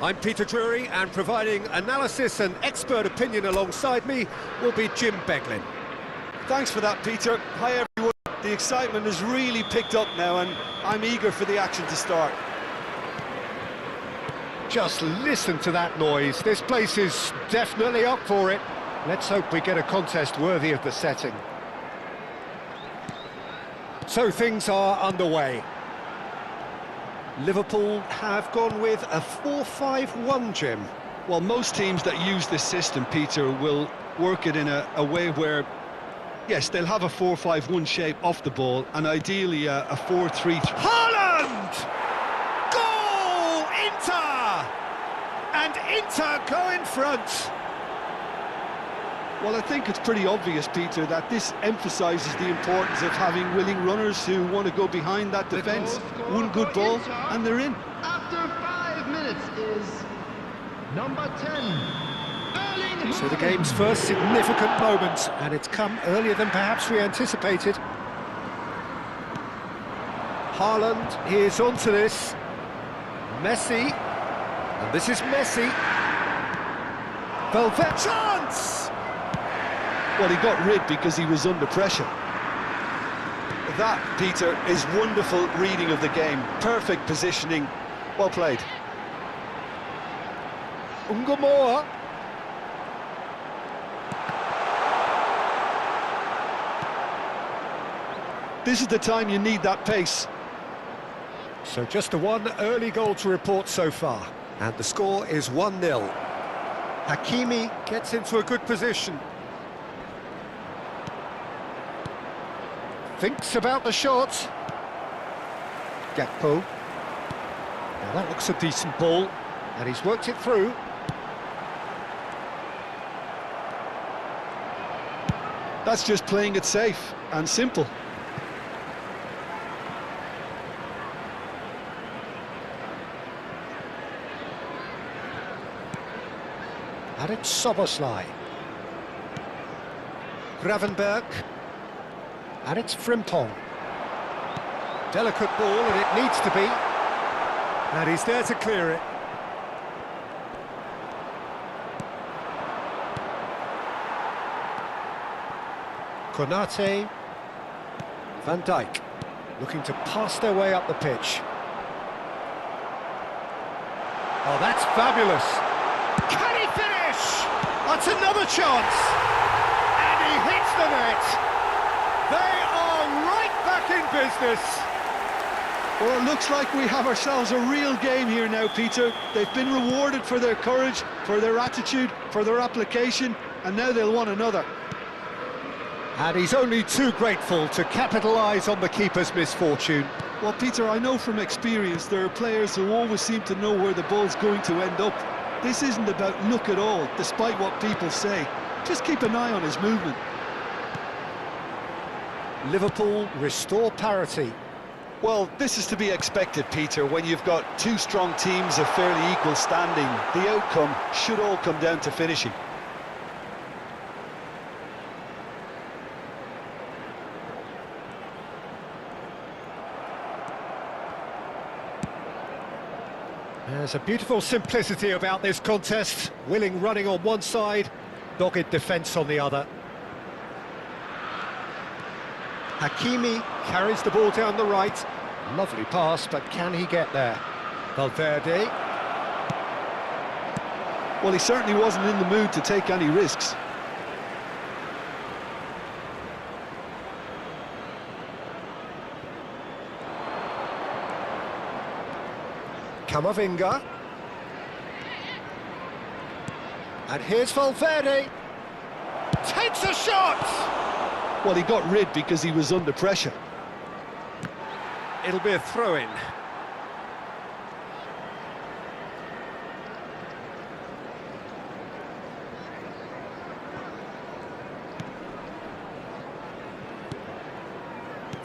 I'm Peter Drury, and providing analysis and expert opinion alongside me will be Jim Beglin. Thanks for that, Peter. Hi everyone. The excitement has really picked up now and I'm eager for the action to start. Just listen to that noise. This place is definitely up for it. Let's hope we get a contest worthy of the setting. So things are underway. Liverpool have gone with a 4-5-1, Jim. Well, most teams that use this system, Peter, will work it in a way where, yes, they'll have a 4-5-1 shape off the ball, and ideally a 4-3-3. Haaland! Goal! Inter! And Inter go in front. Well, I think it's pretty obvious, Peter, that this emphasises the importance of having willing runners who want to go behind that defence. One good ball, and they're in. After 5 minutes is number 10. So the game's first significant moment, and it's come earlier than perhaps we anticipated. Haaland is onto this. Messi, and this is Messi. Valverde chance! Well, he got rid because he was under pressure. That, Peter, is wonderful reading of the game. Perfect positioning. Well played. Ungamoa. This is the time you need that pace. So just the one early goal to report so far. And the score is 1-0. Hakimi gets into a good position. Thinks about the shot. Gakpo. Now that looks a decent ball, and he's worked it through. That's just playing it safe and simple. And it's Soboslai. Gravenberg. And it's Frimpong. Delicate ball, and it needs to be. And he's there to clear it. Konate. Van Dijk. Looking to pass their way up the pitch. Oh, that's fabulous. Can he finish? That's another chance. And he hits the net. They are right back in business. Well, it looks like we have ourselves a real game here now, Peter. They've been rewarded for their courage, for their attitude, for their application, and now they'll want another. And he's only too grateful to capitalise on the keeper's misfortune. Well, Peter, I know from experience there are players who always seem to know where the ball's going to end up. This isn't about luck at all, despite what people say. Just keep an eye on his movement. Liverpool restore parity. Well, this is to be expected, Peter, when you've got two strong teams of fairly equal standing. The outcome should all come down to finishing. There's a beautiful simplicity about this contest. Willing running on one side, dogged defence on the other. Hakimi carries the ball down the right. Lovely pass, but can he get there? Valverde. Well, he certainly wasn't in the mood to take any risks. Camavinga. And here's Valverde. Takes a shot! Well, he got rid because he was under pressure. It'll be a throw-in.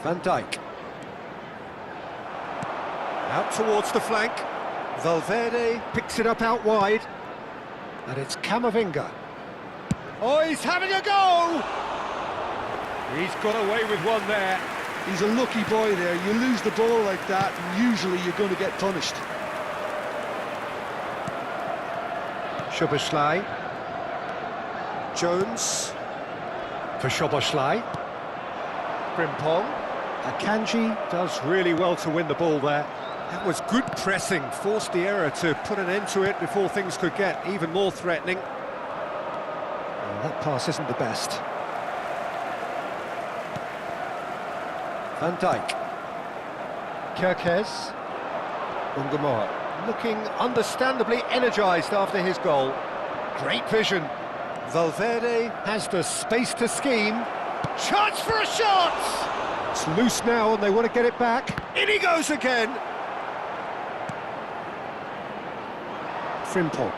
Van Dijk. Out towards the flank. Valverde picks it up out wide. And it's Camavinga. Oh, he's having a go! He's got away with one there. He's a lucky boy there. You lose the ball like that, and usually you're going to get punished. Szoboszlai. Jones for Szoboszlai. Frimpong. Akanji does really well to win the ball there. That was good pressing, forced the error to put an end to it before things could get even more threatening. Well, that pass isn't the best. Van Dijk. Kerkez. Ungamora. Looking understandably energised after his goal. Great vision. Valverde has the space to scheme. Chance for a shot! It's loose now and they want to get it back. In he goes again! Frimpong.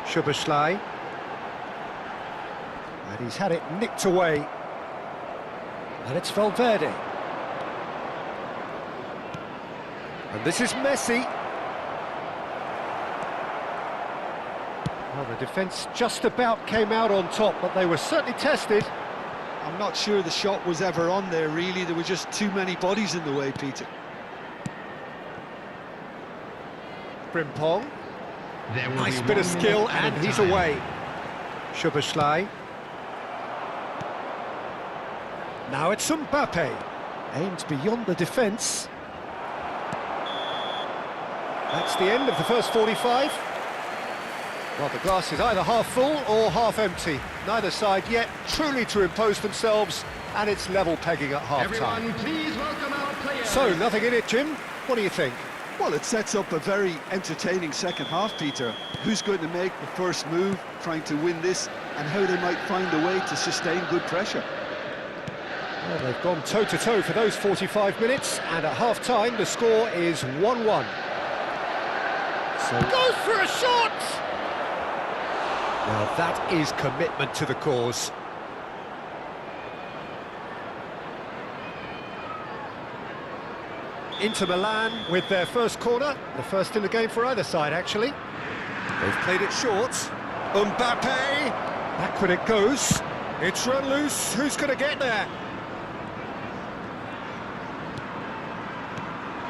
Szoboszlai. And he's had it nicked away. And it's Valverde. And this is Messi. Well, the defence just about came out on top, but they were certainly tested. I'm not sure the shot was ever on there, really. There were just too many bodies in the way, Peter. Frimpong. Nice bit of skill, and he's away. Szoboszlai. Now it's Mbappe. Aims beyond the defence. That's the end of the first 45. Well, the glass is either half full or half empty. Neither side yet truly to impose themselves, and it's level pegging at half-time. Please welcome our players. So, nothing in it, Jim. What do you think? Well, it sets up a very entertaining second half, Peter. Who's going to make the first move, trying to win this, and how they might find a way to sustain good pressure. Well, they've gone toe-to-toe for those 45 minutes, and at half-time the score is 1-1. So goes for a shot! Well, that is commitment to the cause. Inter Milan with their first corner, the first in the game for either side, actually. They've played it short. Mbappe! Backward it goes. It's run loose. Who's going to get there?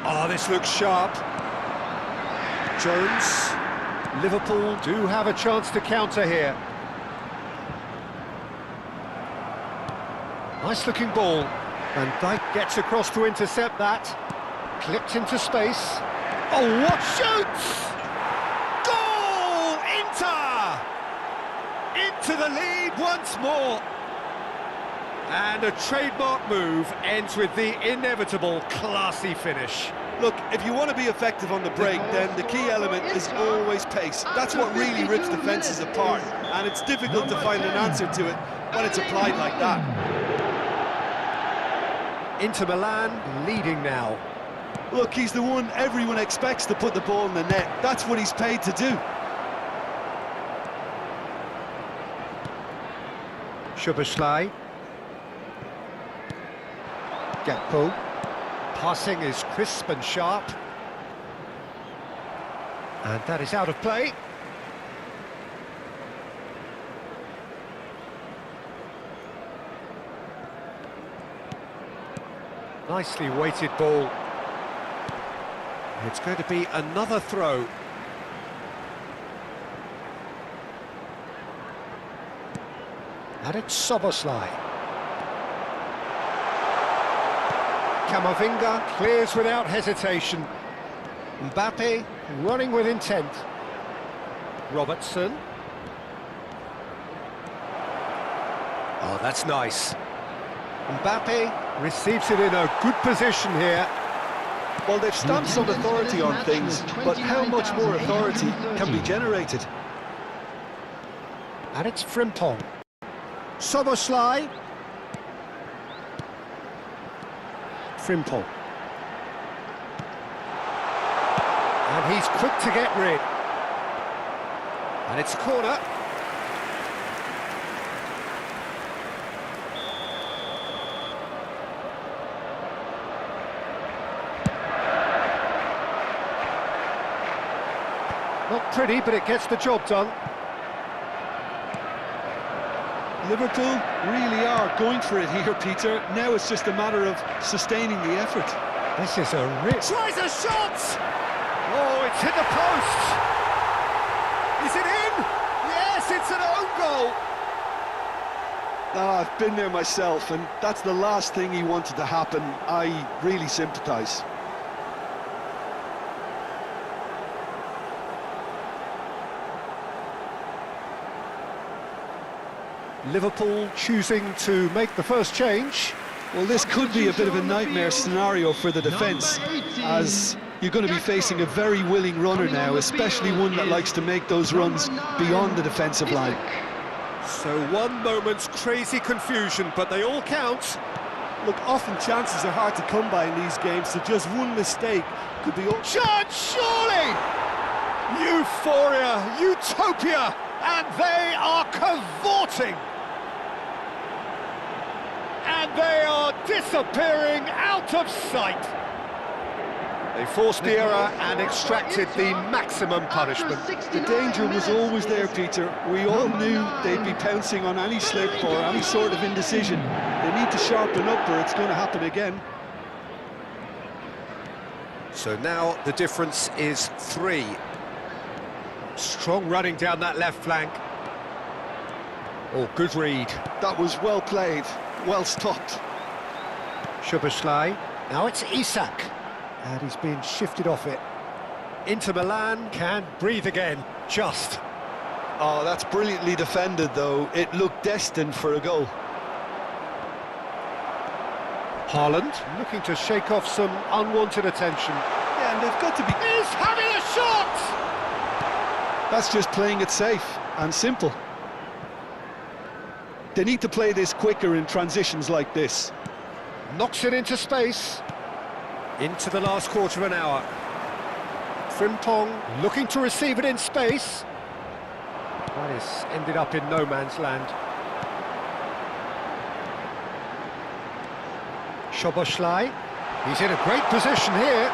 Oh, this looks sharp. Jones. Liverpool do have a chance to counter here. Nice looking ball. Van Dijk gets across to intercept that. Clipped into space. Oh, what shoots! Goal! Inter! Into the lead once more. And a trademark move ends with the inevitable classy finish. Look, if you want to be effective on the break, then the key element is always pace. That's what really rips defences apart, and it's difficult to find an answer to it when it's applied like that. Inter Milan leading now. Look, he's the one everyone expects to put the ball in the net. That's what he's paid to do. Szoboszlai. Gakpo. Passing is crisp and sharp. And that is out of play. Nicely weighted ball. It's going to be another throw. And it's Szoboszlai. Camavinga clears without hesitation. Mbappe running with intent. Robertson. Oh, that's nice. Mbappe receives it in a good position here. Well, they've stamped some authority on things, but how much more authority can be generated? And it's Frimpong. Szoboszlai. Frimpong. And he's quick to get rid. And it's a corner. Not pretty, but it gets the job done. Liverpool really are going for it here, Peter. Now it's just a matter of sustaining the effort. This is a rip. Tries a shot! Oh, it's hit the post! Is it in? Yes, it's an own goal. Ah, I've been there myself, and that's the last thing he wanted to happen. I really sympathise. Liverpool choosing to make the first change. Well, this could be a bit of a nightmare scenario for the defence, as you're going to be facing a very willing runner now, especially one that likes to make those runs beyond the defensive line. So one moment's crazy confusion, but they all count. Look, often chances are hard to come by in these games, so just one mistake could be all... Chance, surely! Euphoria, utopia, and they are cavorting! And they are disappearing out of sight! They forced the error and extracted the maximum punishment. The danger was always there, Peter. We all knew they'd be pouncing on any slip or any sort of indecision. They need to sharpen up or it's going to happen again. So now the difference is 3. Strong running down that left flank. Oh, good read. That was well played, well stopped. Szoboszlai. Now it's Isak. And he's been shifted off it. Inter Milan can breathe again, just. Oh, that's brilliantly defended, though. It looked destined for a goal. Haaland looking to shake off some unwanted attention. Yeah, and they've got to be... He's having a shot! That's just playing it safe and simple. They need to play this quicker in transitions like this. Knocks it into space. Into the last quarter of an hour. Frimpong looking to receive it in space. That has ended up in no man's land. Szoboszlai. He's in a great position here.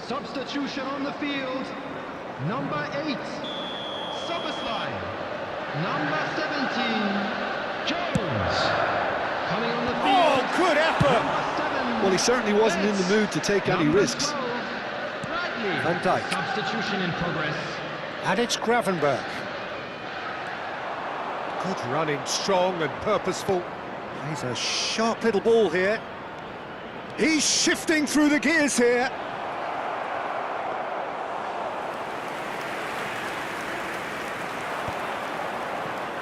Substitution on the field. Number 8, Szoboszlai. Number 17, Jones. Coming on the field. Oh, good effort! Number 7. Well, he certainly wasn't in the mood to take any Number risks. 12, Bradley. Van Dijk. Substitution in progress. And it's Gravenberch. Good running, strong and purposeful. He's a sharp little ball here. He's shifting through the gears here.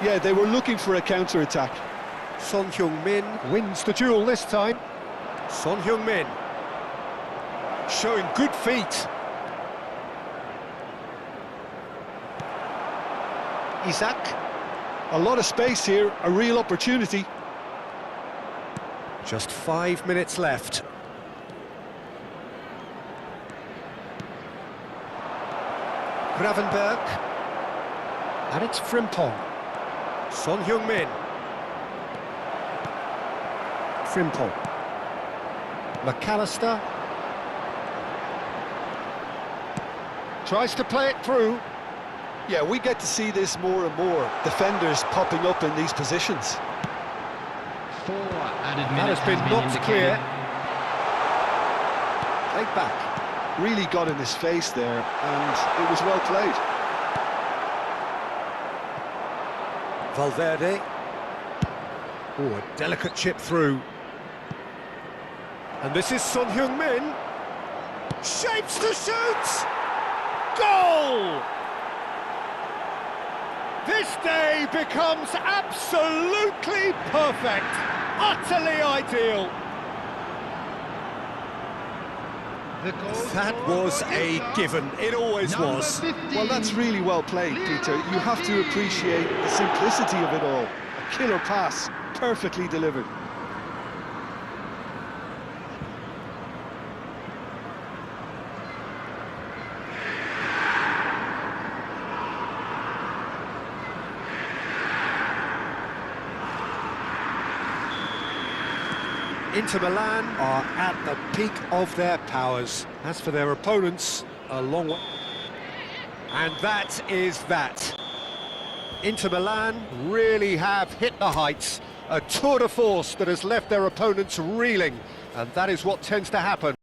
Yeah, they were looking for a counter-attack. Son Heung-min wins the duel this time. Son Heung-min showing good feet. Isak. A lot of space here, a real opportunity. Just 5 minutes left. Gravenberch. And it's Frimpong. Son Heung-min. Frimpong. McAllister. Tries to play it through. Yeah, we get to see this more and more. Defenders popping up in these positions. 4 added That minutes has been knocked indicated. clear. Take back. Really got in his face there, and it was well played. Valverde. Oh, a delicate chip through. And this is Son Heung-min. Shapes to shoot! Goal! This day becomes absolutely perfect. Utterly ideal. That was a given. It always was. Well, that's really well played, Peter. You have to appreciate the simplicity of it all. A killer pass, perfectly delivered. Inter Milan are at the peak of their powers. As for their opponents, a long way. And that is that. Inter Milan really have hit the heights. A tour de force that has left their opponents reeling, and that is what tends to happen.